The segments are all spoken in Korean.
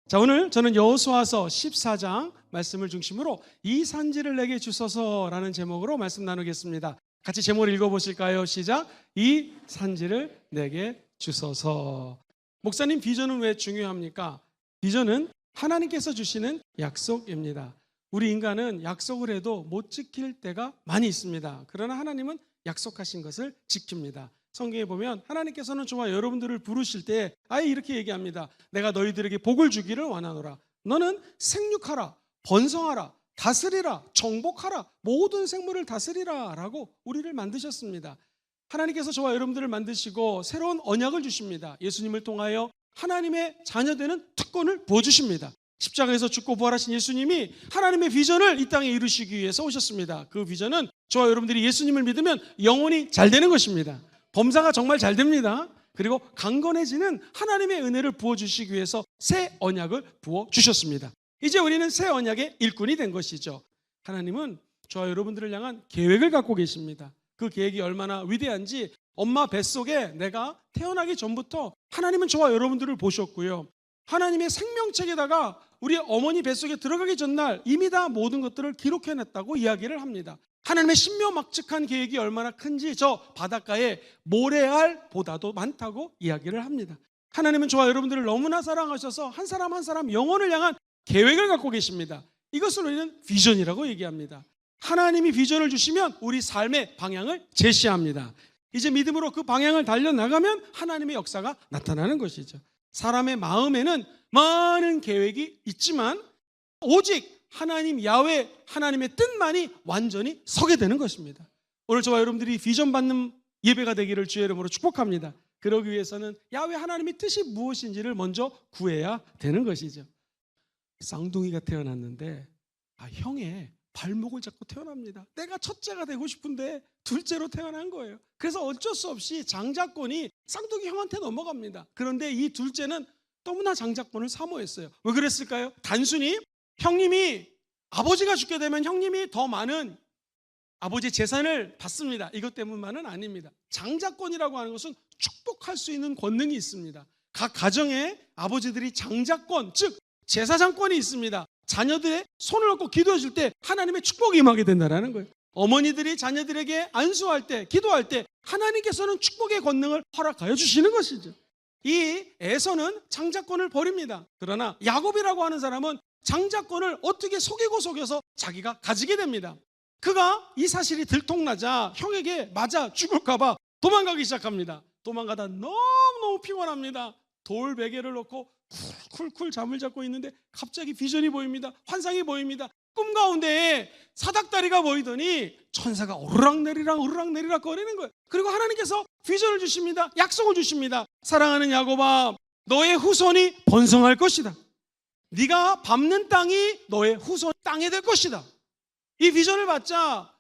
자, 오늘 저는 여호수아서 14장 말씀을 중심으로 이 산지를 내게 주소서라는 제목으로 말씀 나누겠습니다. 같이 제목을 읽어보실까요? 시작. 이 산지를 내게 주소서. 목사님, 비전은 왜 중요합니까? 비전은 하나님께서 주시는 약속입니다. 우리 인간은 약속을 해도 못 지킬 때가 많이 있습니다. 그러나 하나님은 약속하신 것을 지킵니다. 성경에 보면 하나님께서는 저와 여러분들을 부르실 때 아예 이렇게 얘기합니다. 내가 너희들에게 복을 주기를 원하노라. 너는 생육하라, 번성하라, 다스리라, 정복하라, 모든 생물을 다스리라 라고 우리를 만드셨습니다. 하나님께서 저와 여러분들을 만드시고 새로운 언약을 주십니다. 예수님을 통하여 하나님의 자녀되는 특권을 부어주십니다. 십자가에서 죽고 부활하신 예수님이 하나님의 비전을 이 땅에 이루시기 위해서 오셨습니다. 그 비전은 저와 여러분들이 예수님을 믿으면 영혼이 잘 되는 것입니다. 범사가 정말 잘 됩니다. 그리고 강건해지는 하나님의 은혜를 부어주시기 위해서 새 언약을 부어주셨습니다. 이제 우리는 새 언약의 일꾼이 된 것이죠. 하나님은 저와 여러분들을 향한 계획을 갖고 계십니다. 그 계획이 얼마나 위대한지 엄마 뱃속에 내가 태어나기 전부터 하나님은 저와 여러분들을 보셨고요. 하나님의 생명책에다가 우리 어머니 뱃속에 들어가기 전날 이미 다 모든 것들을 기록해놨다고 이야기를 합니다. 하나님의 신묘막측한 계획이 얼마나 큰지 저 바닷가에 모래알보다도 많다고 이야기를 합니다. 하나님은 저와 여러분들을 너무나 사랑하셔서 한 사람 한 사람 영혼을 향한 계획을 갖고 계십니다. 이것을 우리는 비전이라고 얘기합니다. 하나님이 비전을 주시면 우리 삶의 방향을 제시합니다. 이제 믿음으로 그 방향을 달려나가면 하나님의 역사가 나타나는 것이죠. 사람의 마음에는 많은 계획이 있지만 오직 하나님 야훼 하나님의 뜻만이 완전히 서게 되는 것입니다. 오늘 저와 여러분들이 비전 받는 예배가 되기를 주의 이름으로 축복합니다. 그러기 위해서는 야훼 하나님의 뜻이 무엇인지를 먼저 구해야 되는 것이죠. 쌍둥이가 태어났는데 형의 발목을 잡고 태어납니다. 내가 첫째가 되고 싶은데 둘째로 태어난 거예요. 그래서 어쩔 수 없이 장자권이 쌍둥이 형한테 넘어갑니다. 그런데 이 둘째는 너무나 장자권을 사모했어요. 왜 그랬을까요? 단순히 형님이 아버지가 죽게 되면 형님이 더 많은 아버지의 재산을 받습니다. 이것 때문만은 아닙니다. 장자권이라고 하는 것은 축복할 수 있는 권능이 있습니다. 각 가정에 아버지들이 장자권, 즉 제사장권이 있습니다. 자녀들의 손을 얹고 기도해 줄 때 하나님의 축복이 임하게 된다는 거예요. 어머니들이 자녀들에게 안수할 때, 기도할 때 하나님께서는 축복의 권능을 허락하여 주시는 것이죠. 이 에서는 장자권을 버립니다. 그러나 야곱이라고 하는 사람은 장자권을 어떻게 속여서 자기가 가지게 됩니다. 그가 이 사실이 들통나자 형에게 맞아 죽을까 봐 도망가기 시작합니다. 도망가다 너무너무 피곤합니다. 돌 베개를 놓고 쿨쿨 잠을 잡고 있는데 갑자기 비전이 보입니다. 환상이 보입니다. 꿈 가운데 사닥다리가 보이더니 천사가 오르락내리락 거리는 거예요. 그리고 하나님께서 비전을 주십니다. 약속을 주십니다. 사랑하는 야곱아, 너의 후손이 번성할 것이다. 네가 밟는 땅이 너의 후손 땅이 될 것이다. 이 비전을 받자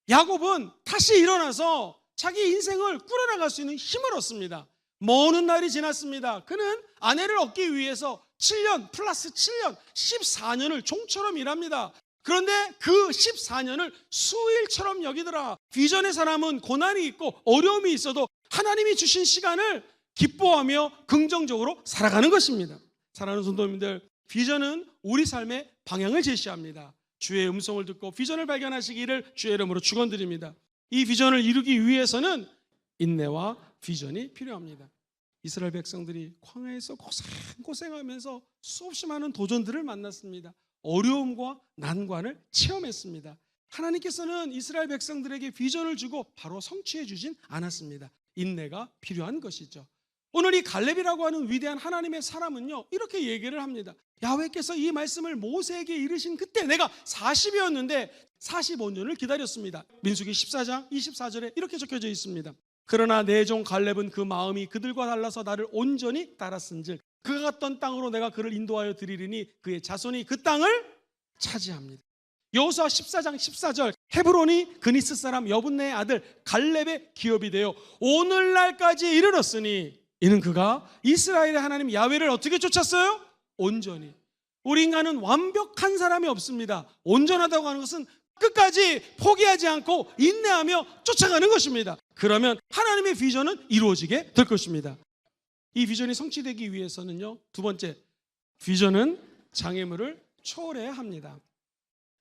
야곱은 다시 일어나서 자기 인생을 꾸려나갈 수 있는 힘을 얻습니다. 먼 날이 지났습니다. 그는 아내를 얻기 위해서 7년 플러스 7년 14년을 종처럼 일합니다. 그런데 그 14년을 수일처럼 여기더라. 비전의 사람은 고난이 있고 어려움이 있어도 하나님이 주신 시간을 기뻐하며 긍정적으로 살아가는 것입니다. 사랑하는 성도님들, 비전은 우리 삶의 방향을 제시합니다. 주의 음성을 듣고 비전을 발견하시기를 주의 이름으로 축원드립니다. 이 비전을 이루기 위해서는 인내와 비전이 필요합니다. 이스라엘 백성들이 광야에서 고생하면서 수없이 많은 도전들을 만났습니다. 어려움과 난관을 체험했습니다. 하나님께서는 이스라엘 백성들에게 비전을 주고 바로 성취해 주진 않았습니다. 인내가 필요한 것이죠. 오늘 이 갈렙이라고 하는 위대한 하나님의 사람은요, 이렇게 얘기를 합니다. 야훼께서 이 말씀을 모세에게 이르신 그때 내가 40이었는데 45년을 기다렸습니다. 민수기 14장 24절에 이렇게 적혀져 있습니다. 그러나 내 종 갈렙은 그 마음이 그들과 달라서 나를 온전히 따랐은즉 그가 갔던 땅으로 내가 그를 인도하여 드리리니 그의 자손이 그 땅을 차지합니다. 여호수아 14장 14절, 헤브론이 그니스 사람 여분네의 아들 갈렙의 기업이 되어 오늘날까지 이르렀으니 이는 그가 이스라엘의 하나님 야훼를 어떻게 쫓았어요? 온전히. 우리 인간은 완벽한 사람이 없습니다. 온전하다고 하는 것은 끝까지 포기하지 않고 인내하며 쫓아가는 것입니다. 그러면 하나님의 비전은 이루어지게 될 것입니다. 이 비전이 성취되기 위해서는요, 두 번째, 비전은 장애물을 초월해야 합니다.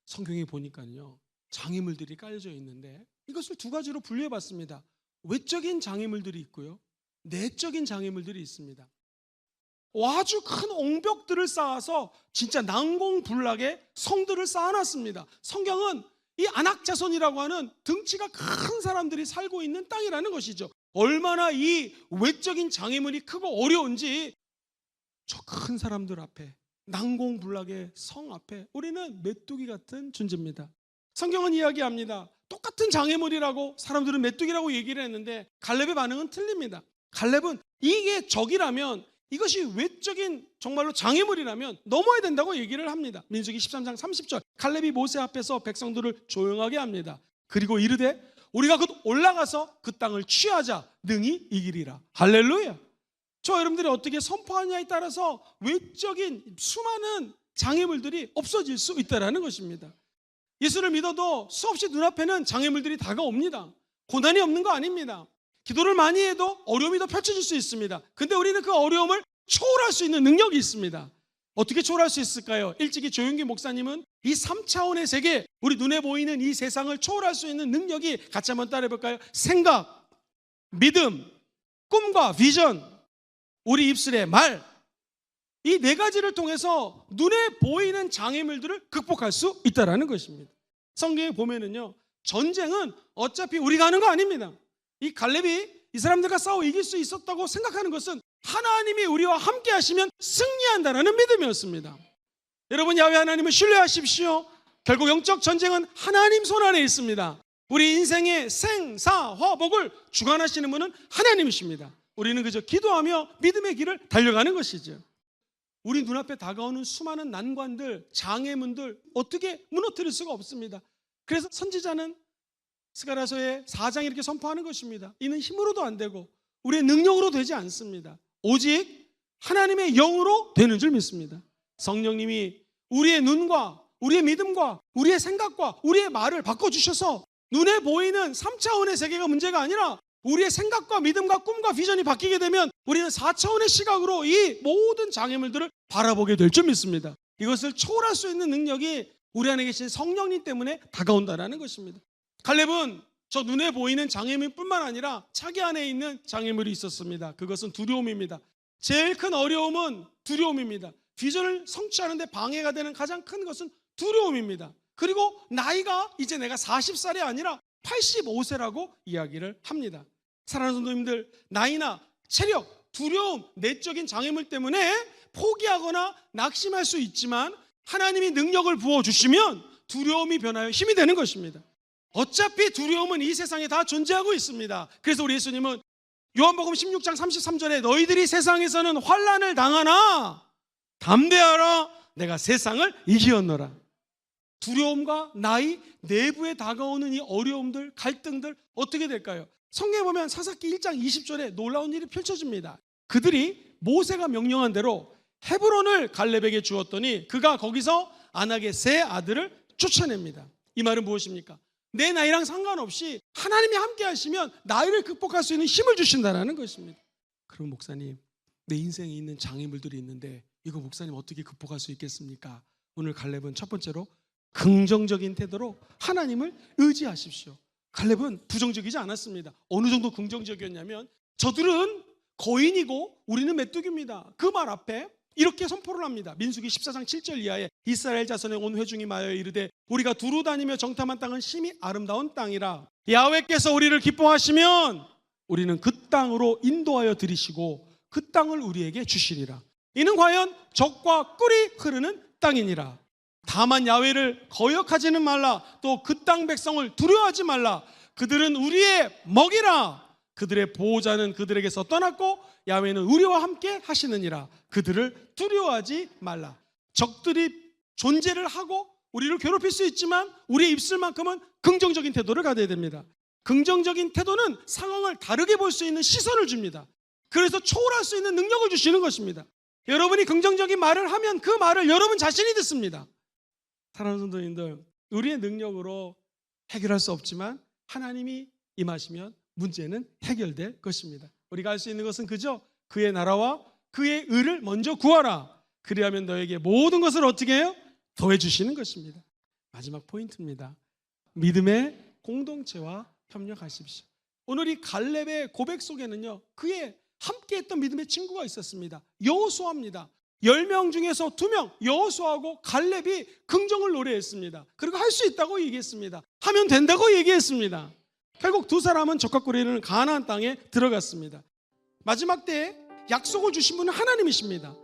성경에 보니까요, 장애물들이 깔려져 있는데 이것을 두 가지로 분류해 봤습니다. 외적인 장애물들이 있고요, 내적인 장애물들이 있습니다. 아주 큰 옹벽들을 쌓아서 진짜 난공불락의 성들을 쌓아놨습니다. 성경은 이 안악자손이라고 하는 등치가 큰 사람들이 살고 있는 땅이라는 것이죠. 얼마나 이 외적인 장애물이 크고 어려운지 저 큰 사람들 앞에, 난공불락의 성 앞에 우리는 메뚜기 같은 존재입니다. 성경은 이야기합니다. 똑같은 장애물이라고 사람들은 메뚜기라고 얘기를 했는데 갈렙의 반응은 틀립니다. 갈렙은 이게 적이라면, 이것이 외적인 정말로 장애물이라면 넘어야 된다고 얘기를 합니다. 민수기 13장 30절, 갈렙이 모세 앞에서 백성들을 조용하게 합니다. 그리고 이르되 우리가 곧 올라가서 그 땅을 취하자, 능히 이기리라. 할렐루야. 저 여러분들이 어떻게 선포하냐에 따라서 외적인 수많은 장애물들이 없어질 수 있다는 것입니다. 예수를 믿어도 수없이 눈앞에는 장애물들이 다가옵니다. 고난이 없는 거 아닙니다. 기도를 많이 해도 어려움이 더 펼쳐질 수 있습니다. 근데 우리는 그 어려움을 초월할 수 있는 능력이 있습니다. 어떻게 초월할 수 있을까요? 일찍이 조용기 목사님은 이 3차원의 세계, 우리 눈에 보이는 이 세상을 초월할 수 있는 능력이, 같이 한번 따라해 볼까요? 생각, 믿음, 꿈과 비전, 우리 입술의 말, 이 네 가지를 통해서 눈에 보이는 장애물들을 극복할 수 있다는 것입니다. 성경에 보면은요, 전쟁은 어차피 우리가 하는 거 아닙니다. 이 갈렙이 이 사람들과 싸워 이길 수 있었다고 생각하는 것은 하나님이 우리와 함께 하시면 승리한다는 믿음이었습니다. 여러분, 야훼 하나님을 신뢰하십시오. 결국 영적 전쟁은 하나님 손 안에 있습니다. 우리 인생의 생사화복을 주관하시는 분은 하나님이십니다. 우리는 그저 기도하며 믿음의 길을 달려가는 것이죠. 우리 눈앞에 다가오는 수많은 난관들, 장애물들 어떻게 무너뜨릴 수가 없습니다. 그래서 선지자는 스가랴서의 4장에 이렇게 선포하는 것입니다. 이는 힘으로도 안 되고 우리의 능력으로 되지 않습니다. 오직 하나님의 영으로 되는 줄 믿습니다. 성령님이 우리의 눈과 우리의 믿음과 우리의 생각과 우리의 말을 바꿔주셔서 눈에 보이는 3차원의 세계가 문제가 아니라 우리의 생각과 믿음과 꿈과 비전이 바뀌게 되면 우리는 4차원의 시각으로 이 모든 장애물들을 바라보게 될 줄 믿습니다. 이것을 초월할 수 있는 능력이 우리 안에 계신 성령님 때문에 다가온다는 것입니다. 갈렙은 저 눈에 보이는 장애물뿐만 아니라 자기 안에 있는 장애물이 있었습니다. 그것은 두려움입니다. 제일 큰 어려움은 두려움입니다. 비전을 성취하는 데 방해가 되는 가장 큰 것은 두려움입니다. 그리고 나이가 이제 내가 40살이 아니라 85세라고 이야기를 합니다. 사랑하는 성도님들, 나이나 체력, 두려움, 내적인 장애물 때문에 포기하거나 낙심할 수 있지만 하나님이 능력을 부어주시면 두려움이 변하여 힘이 되는 것입니다. 어차피 두려움은 이 세상에 다 존재하고 있습니다. 그래서 우리 예수님은 요한복음 16장 33절에 너희들이 세상에서는 환난을 당하나 담대하라, 내가 세상을 이기었노라. 두려움과 나이, 내부에 다가오는 이 어려움들, 갈등들 어떻게 될까요? 성경에 보면 사사기 1장 20절에 놀라운 일이 펼쳐집니다. 그들이 모세가 명령한 대로 헤브론을 갈렙에게 주었더니 그가 거기서 안악의 세 아들을 쫓아냅니다. 이 말은 무엇입니까? 내 나이랑 상관없이 하나님이 함께 하시면 나이를 극복할 수 있는 힘을 주신다는 것입니다. 그럼 목사님, 내 인생에 있는 장애물들이 있는데 이거 목사님 어떻게 극복할 수 있겠습니까? 오늘 갈렙은 첫 번째로 긍정적인 태도로 하나님을 의지하십시오. 갈렙은 부정적이지 않았습니다. 어느 정도 긍정적이었냐면 저들은 거인이고 우리는 메뚜기입니다. 그 말 앞에 이렇게 선포를 합니다. 민수기 14장 7절 이하에 이스라엘 자손의 온 회중이 말하여 이르되 우리가 두루 다니며 정탐한 땅은 심히 아름다운 땅이라. 야훼께서 우리를 기뻐하시면 우리는 그 땅으로 인도하여 들이시고 그 땅을 우리에게 주시리라. 이는 과연 적과 꿀이 흐르는 땅이니라. 다만 야훼를 거역하지는 말라. 또 그 땅 백성을 두려워하지 말라. 그들은 우리의 먹이라. 그들의 보호자는 그들에게서 떠났고 야훼는 우리와 함께 하시느니라. 그들을 두려워하지 말라. 적들이 존재를 하고 우리를 괴롭힐 수 있지만 우리의 입술만큼은 긍정적인 태도를 가져야 됩니다. 긍정적인 태도는 상황을 다르게 볼 수 있는 시선을 줍니다. 그래서 초월할 수 있는 능력을 주시는 것입니다. 여러분이 긍정적인 말을 하면 그 말을 여러분 자신이 듣습니다. 사랑하는 성도님들, 우리의 능력으로 해결할 수 없지만 하나님이 임하시면 문제는 해결될 것입니다. 우리가 할 수 있는 것은 그저 그의 나라와 그의 의를 먼저 구하라. 그리하면 너에게 모든 것을 어떻게 해요? 더해 주시는 것입니다. 마지막 포인트입니다. 믿음의 공동체와 협력하십시오. 오늘 이 갈렙의 고백 속에는요, 그의 함께했던 믿음의 친구가 있었습니다. 여호수아입니다. 10명 중에서 2명, 여호수아하고 갈렙이 긍정을 노래했습니다. 그리고 할 수 있다고 얘기했습니다. 하면 된다고 얘기했습니다. 결국 두 사람은 적과 꿀이는 가나안 땅에 들어갔습니다. 마지막 때에 약속을 주신 분은 하나님이십니다.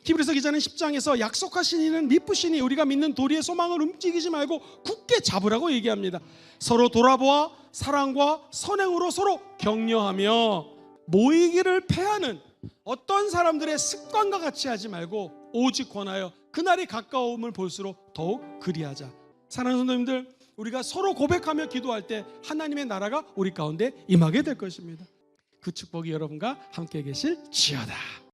히브리서 기자는 10장에서 약속하신 이는 미쁘시니 우리가 믿는 도리의 소망을 움직이지 말고 굳게 잡으라고 얘기합니다. 서로 돌아보아 사랑과 선행으로 서로 격려하며 모이기를 패하는 어떤 사람들의 습관과 같이 하지 말고 오직 권하여 그날이 가까움을 볼수록 더욱 그리하자. 사랑하는 성도님들, 우리가 서로 고백하며 기도할 때 하나님의 나라가 우리 가운데 임하게 될 것입니다. 그 축복이 여러분과 함께 계실지어다.